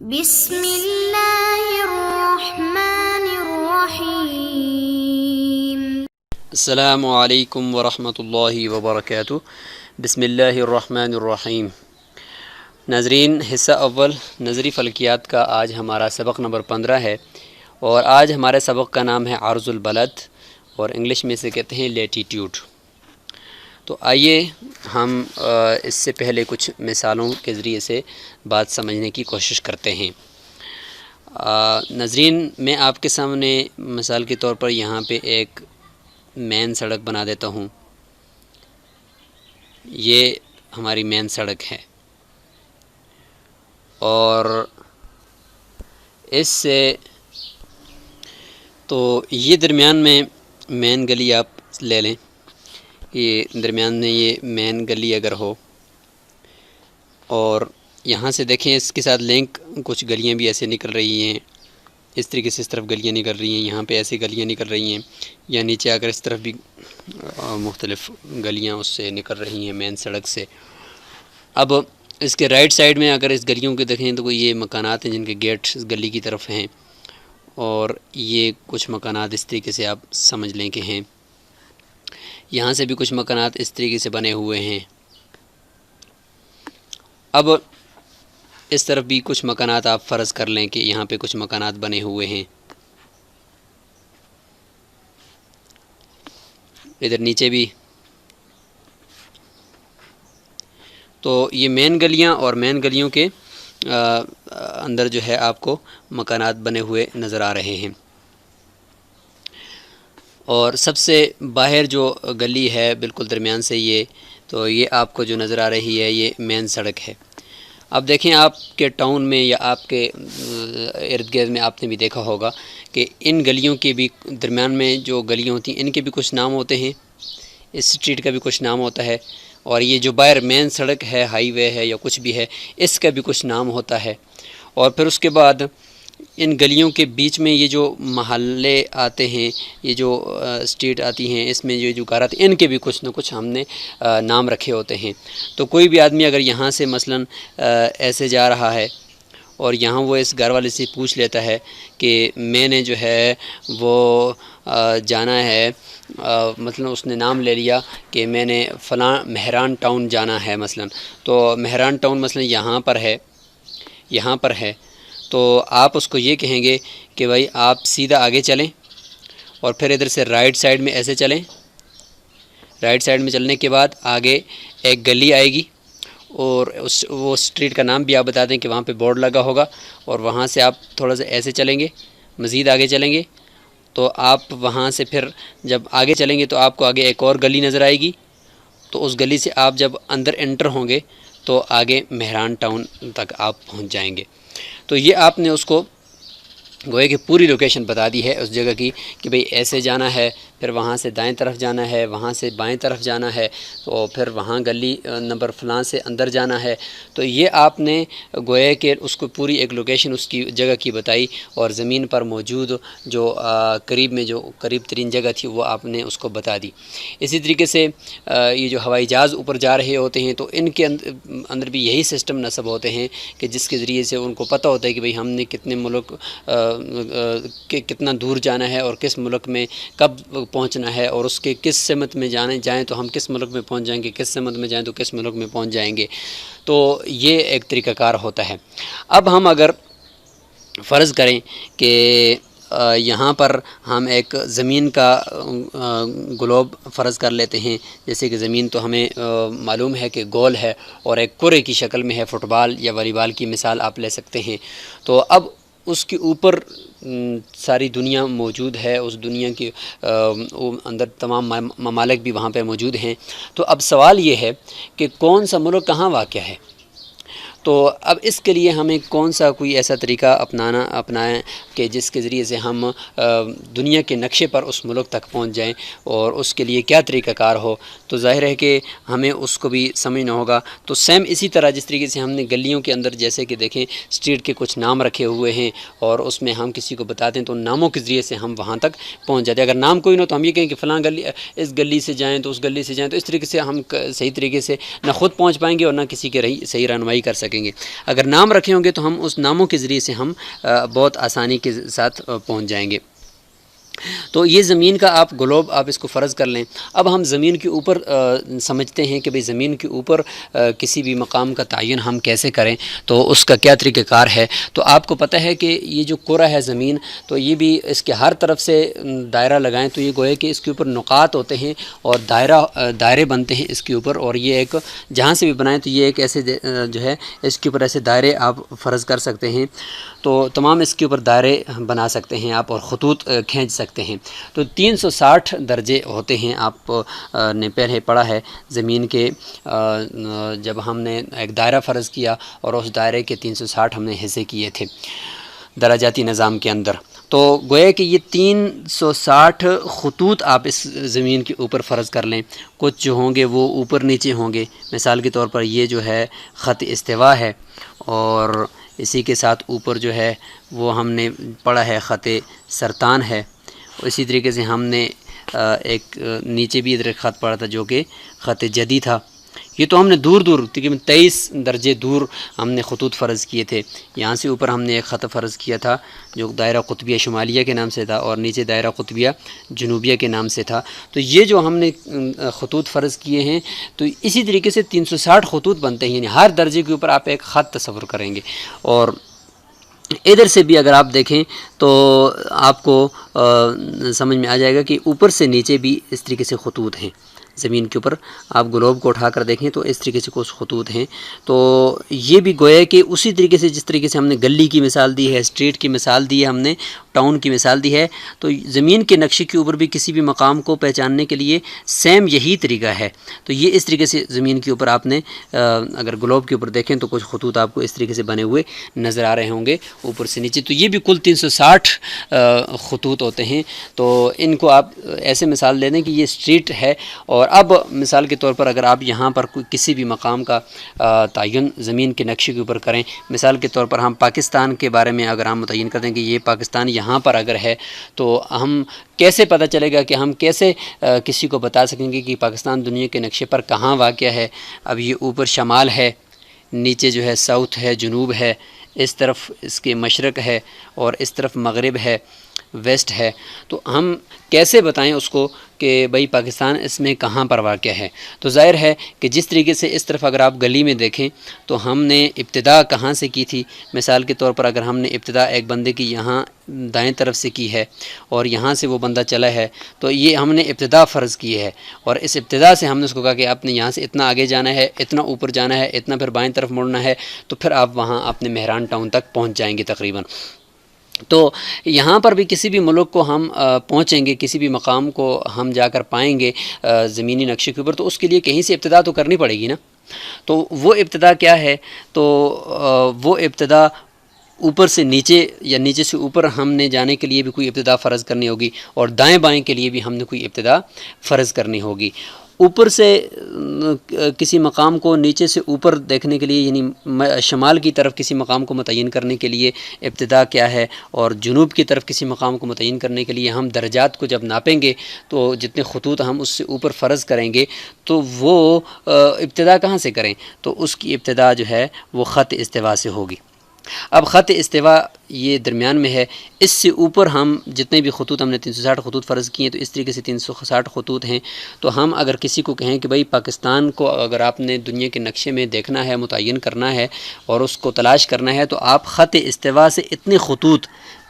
بسم اللہ الرحمن الرحیم۔ السلام علیکم ورحمۃ اللہ وبرکاتہ۔ بسم اللہ الرحمن الرحیم۔ ناظرین، حصہ اول نظری فلکیات کا آج ہمارا سبق نمبر 15 ہے، اور آج ہمارے سبق کا نام ہے عرض البلد، اور انگلش میں سے کہتے ہیں لیٹیٹیوڈ۔ تو آئیے ہم اس سے پہلے کچھ مثالوں کے ذریعے سے بات سمجھنے کی کوشش کرتے ہیں۔ ناظرین، میں آپ کے سامنے مثال کے طور پر یہاں پہ ایک مین سڑک بنا دیتا ہوں۔ یہ ہماری مین سڑک ہے، اور اس سے تو یہ درمیان میں مین گلی آپ لے لیں، یہ درمیان میں یہ مین گلی اگر ہو، اور یہاں سے دیکھیں اس کے ساتھ لنک کچھ گلیاں بھی ایسے نکل رہی ہیں، اس طریقے سے اس طرف گلیاں نکل رہی ہیں، یہاں پہ ایسی گلیاں نکل رہی ہیں، یا نیچے اگر اس طرف بھی مختلف گلیاں اس سے نکل رہی ہیں مین سڑک سے۔ اب اس کے رائٹ سائڈ میں اگر اس گلیوں کے دیکھیں تو یہ مکانات ہیں جن کے گیٹ اس گلی کی طرف ہیں، اور یہ کچھ مکانات اس طریقے سے آپ سمجھ لیں کہ ہیں، یہاں سے بھی کچھ مکانات اس طریقے سے بنے ہوئے ہیں۔ اب اس طرف بھی کچھ مکانات آپ فرض کر لیں کہ یہاں پہ کچھ مکانات بنے ہوئے ہیں، ادھر نیچے بھی۔ تو یہ مین گلیاں اور مین گلیوں کے اندر جو ہے آپ کو مکانات بنے ہوئے نظر آ رہے ہیں، اور سب سے باہر جو گلی ہے بالکل درمیان سے یہ، تو یہ آپ کو جو نظر آ رہی ہے یہ مین سڑک ہے۔ اب دیکھیں آپ کے ٹاؤن میں یا آپ کے ارد گرد میں آپ نے بھی دیکھا ہوگا کہ ان گلیوں کے بھی درمیان میں جو گلیاں ہوتی ہیں ان کے بھی کچھ نام ہوتے ہیں، اس اسٹریٹ کا بھی کچھ نام ہوتا ہے، اور یہ جو باہر مین سڑک ہے، ہائی وے ہے یا کچھ بھی ہے، اس کا بھی کچھ نام ہوتا ہے۔ اور پھر اس کے بعد ان گلیوں کے بیچ میں یہ جو محلے آتے ہیں، یہ جو اسٹریٹ آتی ہیں، اس میں جو گھر آتے ہیں، ان کے بھی کچھ نہ کچھ ہم نے نام رکھے ہوتے ہیں۔ تو کوئی بھی آدمی اگر یہاں سے مثلاً ایسے جا رہا ہے اور یہاں وہ اس گھر والے سے پوچھ لیتا ہے کہ میں نے جو ہے وہ جانا ہے، مثلاً اس نے نام لے لیا کہ میں نے فلاں مہران ٹاؤن جانا ہے مثلاً، تو مہران ٹاؤن مثلاً یہاں پر ہے، تو آپ اس کو یہ کہیں گے کہ بھائی آپ سیدھا آگے چلیں، اور پھر ادھر سے رائٹ سائڈ میں ایسے چلیں، رائٹ سائڈ میں چلنے کے بعد آگے ایک گلی آئے گی، اور وہ اسٹریٹ کا نام بھی آپ بتا دیں کہ وہاں پہ بورڈ لگا ہوگا، اور وہاں سے آپ تھوڑا سا ایسے چلیں گے، مزید آگے چلیں گے، تو آپ وہاں سے پھر جب آگے چلیں گے تو آپ کو آگے ایک اور گلی نظر آئے گی، تو اس گلی سے آپ جب اندر انٹر ہوں گے تو آگے مہران ٹاؤن تک آپ پہنچ جائیں گے۔ تو یہ آپ نے اس کو گویا کہ پوری لوکیشن بتا دی ہے اس جگہ کی کہ بھئی ایسے جانا ہے، پھر وہاں سے دائیں طرف جانا ہے، وہاں سے بائیں طرف جانا ہے، تو پھر وہاں گلی نمبر فلاں سے اندر جانا ہے۔ تو یہ آپ نے گویا کہ اس کو پوری ایک لوکیشن اس کی جگہ کی بتائی، اور زمین پر موجود جو قریب ترین جگہ تھی وہ آپ نے اس کو بتا دی۔ اسی طریقے سے یہ جو ہوائی جہاز اوپر جا رہے ہوتے ہیں تو ان کے اندر بھی یہی سسٹم نصب ہوتے ہیں کہ جس کے ذریعے سے ان کو پتہ ہوتا ہے کہ بھئی ہم نے کتنے ملک کتنا دور جانا ہے، اور کس ملک میں کب پہنچنا ہے، اور اس کے کس سمت میں جائیں تو ہم کس ملک میں پہنچ جائیں گے، کس سمت میں جائیں تو کس ملک میں پہنچ جائیں گے۔ تو یہ ایک طریقہ کار ہوتا ہے۔ اب ہم اگر فرض کریں کہ یہاں پر ہم ایک زمین کا گلوب فرض کر لیتے ہیں، جیسے کہ زمین تو ہمیں معلوم ہے کہ گول ہے اور ایک کرے کی شکل میں ہے، فٹ بال یا والی بال کی مثال آپ لے سکتے ہیں۔ تو اب اس کے اوپر ساری دنیا موجود ہے، اس دنیا کے اندر تمام ممالک بھی وہاں پہ موجود ہیں۔ تو اب سوال یہ ہے کہ کون سا ملک کہاں واقع ہے۔ تو اب اس کے لیے ہمیں کون سا کوئی ایسا طریقہ اپنائیں کہ جس کے ذریعے سے ہم دنیا کے نقشے پر اس ملک تک پہنچ جائیں، اور اس کے لیے کیا طریقہ کار ہو۔ تو ظاہر ہے کہ ہمیں اس کو بھی سمجھنا ہوگا۔ تو سیم اسی طرح جس طریقے سے ہم نے گلیوں کے اندر جیسے کہ دیکھیں اسٹریٹ کے کچھ نام رکھے ہوئے ہیں، اور اس میں ہم کسی کو بتاتے ہیں تو ناموں کے ذریعے سے ہم وہاں تک پہنچ جاتے ہیں۔ اگر نام کوئی نہ ہو تو ہم یہ کہیں کہ فلاں گلی، اس گلی سے جائیں تو اس گلی سے جائیں، تو اس طریقے سے ہم صحیح طریقے سے نہ خود پہنچ پائیں گے اور نہ کسی کے صحیح رہنمائی کر سکیں سکیں گے. اگر نام رکھے ہوں گے تو ہم اس ناموں کے ذریعے سے ہم بہت آسانی کے ساتھ پہنچ جائیں گے. تو یہ زمین کا آپ گلوب آپ اس کو فرض کر لیں. اب ہم زمین کے اوپر سمجھتے ہیں کہ بھئی زمین کے اوپر کسی بھی مقام کا تعین ہم کیسے کریں, تو اس کا کیا طریقہ کار ہے. تو آپ کو پتہ ہے کہ یہ جو کرہ ہے زمین, تو یہ بھی اس کے ہر طرف سے دائرہ لگائیں تو یہ گویا کہ اس کے اوپر نقاط ہوتے ہیں اور دائرے بنتے ہیں اس کے اوپر, اور یہ ایک جہاں سے بھی بنائیں تو یہ ایک ایسے جو ہے اس کے اوپر ایسے دائرے آپ فرض کر سکتے ہیں. تو تمام اس کے اوپر دائرے بنا سکتے ہیں آپ اور خطوط کھینچ سکتے ہیں. تو 360 درجے ہوتے ہیں. آپ نے پہلے پڑھا ہے زمین کے جب ہم نے ایک دائرہ فرض کیا اور اس دائرے کے 360 ہم نے حصے کیے تھے درجاتی نظام کے اندر. تو گویا کہ یہ 360 خطوط آپ اس زمین کے اوپر فرض کر لیں. کچھ جو ہوں گے وہ اوپر نیچے ہوں گے. مثال کے طور پر یہ جو ہے خط استوا ہے, اور اسی کے ساتھ اوپر جو ہے وہ ہم نے پڑھا ہے خط سرطان ہے. اسی طریقے سے ہم نے ایک نیچے بھی ادھر خط پڑھا تھا جو کہ خط جدی تھا. یہ تو ہم نے دور تقریباً 23 درجے دور ہم نے خطوط فرض کیے تھے. یہاں سے اوپر ہم نے ایک خط فرض کیا تھا جو دائرہ قطبیہ شمالیہ کے نام سے تھا, اور نیچے دائرہ قطبیہ جنوبیہ کے نام سے تھا. تو یہ جو ہم نے خطوط فرض کیے ہیں تو اسی طریقے سے 360 خطوط بنتے ہیں. یعنی ہر درجے کے اوپر آپ ایک خط تصور کریں گے. اور ادھر سے بھی اگر آپ دیکھیں تو آپ کو سمجھ میں آ جائے گا کہ اوپر سے نیچے بھی اس طریقے سے خطوط ہیں. زمین کے اوپر آپ گلوب کو اٹھا کر دیکھیں تو اس طریقے سے کچھ خطوط ہیں. تو یہ بھی گویا کہ اسی طریقے سے جس طریقے سے ہم نے گلی کی مثال دی ہے, اسٹریٹ کی مثال دی ہے, ہم نے ٹاؤن کی مثال دی ہے, تو زمین کے نقشے کے اوپر بھی کسی بھی مقام کو پہچاننے کے لیے سیم یہی طریقہ ہے. تو یہ اس طریقے سے زمین کے اوپر آپ نے اگر گلوب کے اوپر دیکھیں تو کچھ خطوط آپ کو اس طریقے سے بنے ہوئے نظر آ رہے ہوں گے اوپر سے نیچے. تو یہ بھی کل 360 خطوط ہوتے ہیں. تو ان کو آپ ایسے مثال دے دیں کہ یہ اسٹریٹ ہے. اور اب مثال کے طور پر اگر آپ یہاں پر کسی بھی مقام کا تعین زمین کے نقشے کے اوپر کریں, مثال کے طور پر ہم پاکستان کے بارے میں اگر ہم متعین کر دیں کہ یہ پاکستان یہاں پر اگر ہے, تو ہم کیسے پتہ چلے گا کہ ہم کیسے کسی کو بتا سکیں گے کہ پاکستان دنیا کے نقشے پر کہاں واقع ہے. اب یہ اوپر شمال ہے, نیچے جو ہے ساؤتھ ہے, جنوب ہے, اس طرف اس کے مشرق ہے, اور اس طرف مغرب ہے, ویسٹ ہے. تو ہم کیسے بتائیں اس کو کہ بھئی پاکستان اس میں کہاں پر واقع ہے. تو ظاہر ہے کہ جس طریقے سے اس طرف اگر آپ گلی میں دیکھیں تو ہم نے ابتدا کہاں سے کی تھی. مثال کے طور پر اگر ہم نے ابتدا ایک بندے کی یہاں دائیں طرف سے کی ہے اور یہاں سے وہ بندہ چلا ہے, تو یہ ہم نے ابتدا فرض کی ہے, اور اس ابتدا سے ہم نے اس کو کہا کہ آپ نے یہاں سے اتنا آگے جانا ہے, اتنا اوپر جانا ہے, اتنا پھر بائیں طرف مڑنا ہے, تو پھر آپ وہاں اپنے مہران ٹاؤن تک پہنچ جائیں گے تقریباً. تو یہاں پر بھی کسی بھی ملک کو ہم پہنچیں گے, کسی بھی مقام کو ہم جا کر پائیں گے زمینی نقشے کے اوپر, تو اس کے لیے کہیں سے ابتدا تو کرنی پڑے گی نا. تو وہ ابتدا کیا ہے؟ تو وہ ابتدا اوپر سے نیچے یا نیچے سے اوپر ہم نے جانے کے لیے بھی کوئی ابتدا فرض کرنی ہوگی, اور دائیں بائیں کے لیے بھی ہم نے کوئی ابتدا فرض کرنی ہوگی. اوپر سے کسی مقام کو نیچے سے اوپر دیکھنے کے لیے, یعنی شمال کی طرف کسی مقام کو متعین کرنے کے لیے ابتدا کیا ہے, اور جنوب کی طرف کسی مقام کو متعین کرنے کے لیے ہم درجات کو جب ناپیں گے تو جتنے خطوط ہم اس سے اوپر فرض کریں گے تو وہ ابتدا کہاں سے کریں؟ تو اس کی ابتدا جو ہے وہ خط استوا سے ہوگی. اب خط استوا یہ درمیان میں ہے, اس سے اوپر ہم جتنے بھی خطوط ہم نے 360 خطوط فرض کیے ہیں, تو اس طریقے سے 360 خطوط ہیں. تو ہم اگر کسی کو کہیں کہ بھئی پاکستان کو اگر آپ نے دنیا کے نقشے میں دیکھنا ہے, متعین کرنا ہے اور اس کو تلاش کرنا ہے, تو آپ خط استوا سے اتنے خطوط,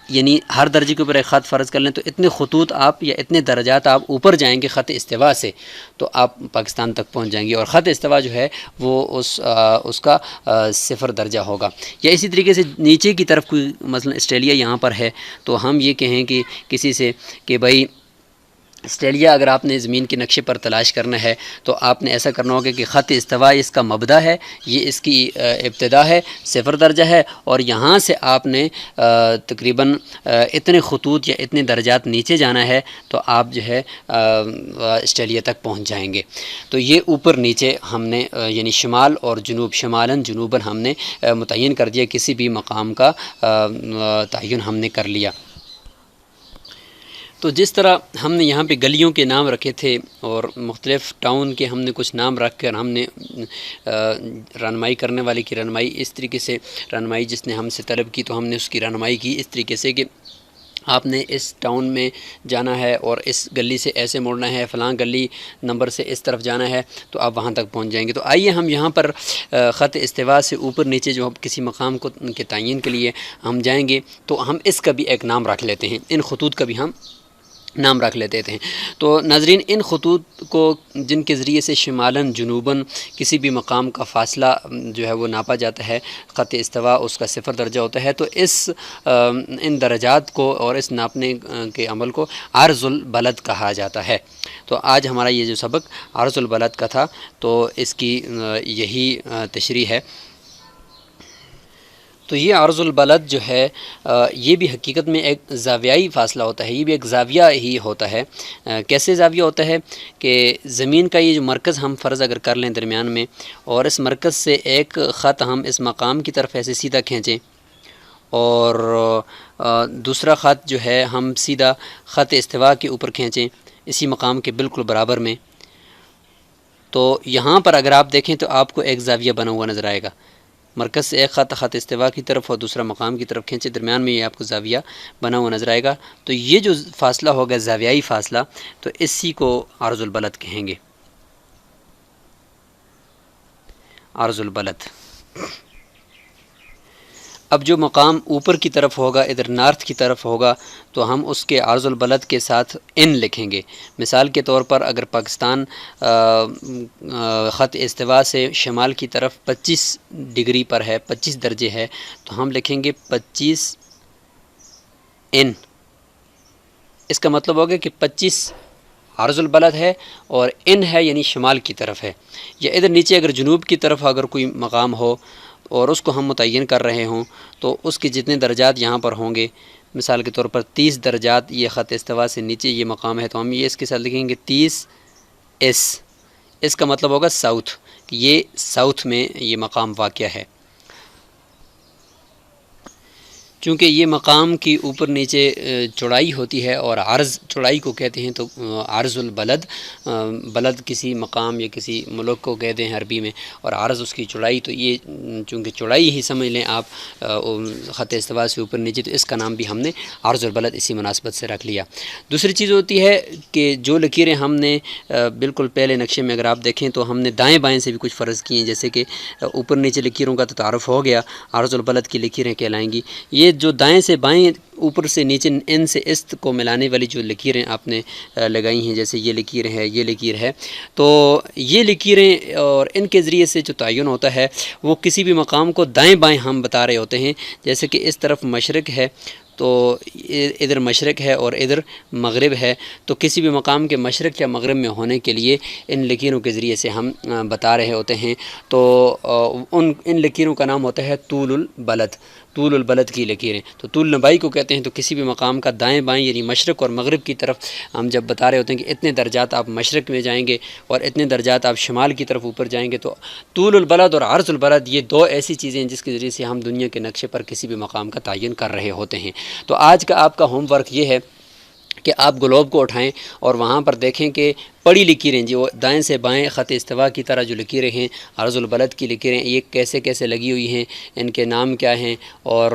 یعنی ہر درجے کے اوپر ایک خط فرض کر لیں, تو اتنے خطوط آپ یا اتنے درجات آپ اوپر جائیں گے خط استوا سے, تو آپ پاکستان تک پہنچ جائیں گے. اور خط استوا جو ہے وہ اس کا 0 درجہ ہوگا. یا اسی طریقے سے نیچے کی طرف کوئی مثلا آسٹریلیا یہاں پر ہے, تو ہم یہ کہیں کہ کسی سے کہ بھائی آسٹریلیا اگر آپ نے زمین کے نقشے پر تلاش کرنا ہے تو آپ نے ایسا کرنا ہوگا کہ خط استوا اس کا مبدا ہے, یہ اس کی ابتدا ہے, 0 درجہ ہے, اور یہاں سے آپ نے تقریباً اتنے خطوط یا اتنے درجات نیچے جانا ہے تو آپ جو ہے آسٹریلیا تک پہنچ جائیں گے. تو یہ اوپر نیچے ہم نے یعنی شمال اور جنوب, شمالاً جنوباً ہم نے متعین کر دیا, کسی بھی مقام کا تعین ہم نے کر لیا. تو جس طرح ہم نے یہاں پہ گلیوں کے نام رکھے تھے اور مختلف ٹاؤن کے ہم نے کچھ نام رکھ کر ہم نے رہنمائی کرنے والے کی رہنمائی اس طریقے سے رہنمائی جس نے ہم سے طلب کی تو ہم نے اس کی رہنمائی کی اس طریقے سے کہ آپ نے اس ٹاؤن میں جانا ہے اور اس گلی سے ایسے مڑنا ہے، فلاں گلی نمبر سے اس طرف جانا ہے تو آپ وہاں تک پہنچ جائیں گے۔ تو آئیے ہم یہاں پر خط استوا سے اوپر نیچے جو کسی مقام کو کے تعین کے لیے ہم جائیں گے تو ہم اس کا بھی ایک نام رکھ لیتے ہیں، ان خطوط کا بھی ہم نام رکھ لیتے تھے۔ تو ناظرین ان خطوط کو جن کے ذریعے سے شمالاً جنوباً کسی بھی مقام کا فاصلہ جو ہے وہ ناپا جاتا ہے، خط استوا اس کا 0 درجہ ہوتا ہے، تو ان درجات کو اور اس ناپنے کے عمل کو عرض البلد کہا جاتا ہے۔ تو آج ہمارا یہ جو سبق عرض البلد کا تھا تو اس کی یہی تشریح ہے۔ تو یہ عرض البلد جو ہے یہ بھی حقیقت میں ایک زاویائی فاصلہ ہوتا ہے، یہ بھی ایک زاویہ ہی ہوتا ہے۔ کیسے زاویہ ہوتا ہے کہ زمین کا یہ جو مرکز ہم فرض اگر کر لیں درمیان میں، اور اس مرکز سے ایک خط ہم اس مقام کی طرف ایسے سیدھا کھینچیں اور دوسرا خط جو ہے ہم سیدھا خط استوا کے اوپر کھینچیں اسی مقام کے بالکل برابر میں، تو یہاں پر اگر آپ دیکھیں تو آپ کو ایک زاویہ بنا ہوا نظر آئے گا۔ مرکز سے ایک خط استوا کی طرف اور دوسرا مقام کی طرف کھینچے، درمیان میں یہ آپ کو زاویہ بنا ہوا نظر آئے گا۔ تو یہ جو فاصلہ ہوگا زاویائی فاصلہ، تو اسی کو عرض البلد کہیں گے، عرض البلد۔ اب جو مقام اوپر کی طرف ہوگا، ادھر نارتھ کی طرف ہوگا، تو ہم اس کے عرض البلد کے ساتھ ان لکھیں گے۔ مثال کے طور پر اگر پاکستان خط استوا سے شمال کی طرف 25 ڈگری پر ہے، 25 درجے ہے، تو ہم لکھیں گے 25 ان۔ اس کا مطلب ہوگا کہ 25 عرض البلد ہے اور ان ہے یعنی شمال کی طرف ہے۔ یا ادھر نیچے اگر جنوب کی طرف اگر کوئی مقام ہو اور اس کو ہم متعین کر رہے ہوں تو اس کے جتنے درجات یہاں پر ہوں گے، مثال کے طور پر 30 درجات یہ خط استوا سے نیچے یہ مقام ہے، تو ہم یہ اس کے ساتھ لکھیں گے 30 اس۔ اس کا مطلب ہوگا ساؤتھ، کہ یہ ساؤتھ میں یہ مقام واقع ہے۔ چونکہ یہ مقام کی اوپر نیچے چوڑائی ہوتی ہے اور عرض چوڑائی کو کہتے ہیں، تو عرض البلد، بلد کسی مقام یا کسی ملک کو کہتے ہیں عربی میں، اور عرض اس کی چوڑائی، تو یہ چونکہ چوڑائی ہی سمجھ لیں آپ خط استوا سے اوپر نیچے، تو اس کا نام بھی ہم نے عرض البلد اسی مناسبت سے رکھ لیا۔ دوسری چیز ہوتی ہے کہ جو لکیریں ہم نے بالکل پہلے نقشے میں اگر آپ دیکھیں تو ہم نے دائیں بائیں سے بھی کچھ فرض کیے ہیں، جیسے کہ اوپر نیچے لکیروں کا تو تعارف ہو گیا، عرض البلد کی لکیریں کہلائیں گی۔ یہ جو دائیں سے بائیں، اوپر سے نیچے، ان سے است کو ملانے والی جو لکیریں آپ نے لگائی ہیں، جیسے یہ لکیر ہے، یہ لکیر ہے، تو یہ لکیریں اور ان کے ذریعے سے جو تعین ہوتا ہے وہ کسی بھی مقام کو دائیں بائیں ہم بتا رہے ہوتے ہیں۔ جیسے کہ اس طرف مشرق ہے تو ادھر مشرق ہے اور ادھر مغرب ہے، تو کسی بھی مقام کے مشرق یا مغرب میں ہونے کے لیے ان لکیروں کے ذریعے سے ہم بتا رہے ہوتے ہیں۔ تو ان لکیروں کا نام ہوتا ہے طول البلد، طول البلد کی لکیریں۔ تو طول نبائی کو کہتے ہیں، تو کسی بھی مقام کا دائیں بائیں یعنی مشرق اور مغرب کی طرف ہم جب بتا رہے ہوتے ہیں کہ اتنے درجات آپ مشرق میں جائیں گے اور اتنے درجات آپ شمال کی طرف اوپر جائیں گے، تو طول البلد اور عرض البلد یہ دو ایسی چیزیں ہیں جس کے ذریعے سے ہم دنیا کے نقشے پر کسی بھی مقام کا تعین کر رہے ہوتے ہیں۔ تو آج کا آپ کا ہوم ورک یہ ہے کہ آپ گلوب کو اٹھائیں اور وہاں پر دیکھیں کہ پڑی لکیریں جو دائیں سے بائیں خط استوا کی طرح جو لکیریں ہیں، عرض البلد کی لکیریں، یہ کیسے کیسے لگی ہوئی ہیں، ان کے نام کیا ہیں، اور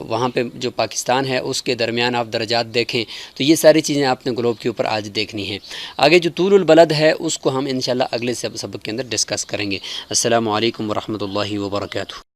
وہاں پہ جو پاکستان ہے اس کے درمیان آپ درجات دیکھیں۔ تو یہ ساری چیزیں آپ نے گلوب کے اوپر آج دیکھنی ہیں۔ آگے جو طول البلد ہے اس کو ہم انشاءاللہ اگلے سبق کے اندر ڈسکس کریں گے۔ السلام علیکم ورحمۃ اللہ وبرکاتہ۔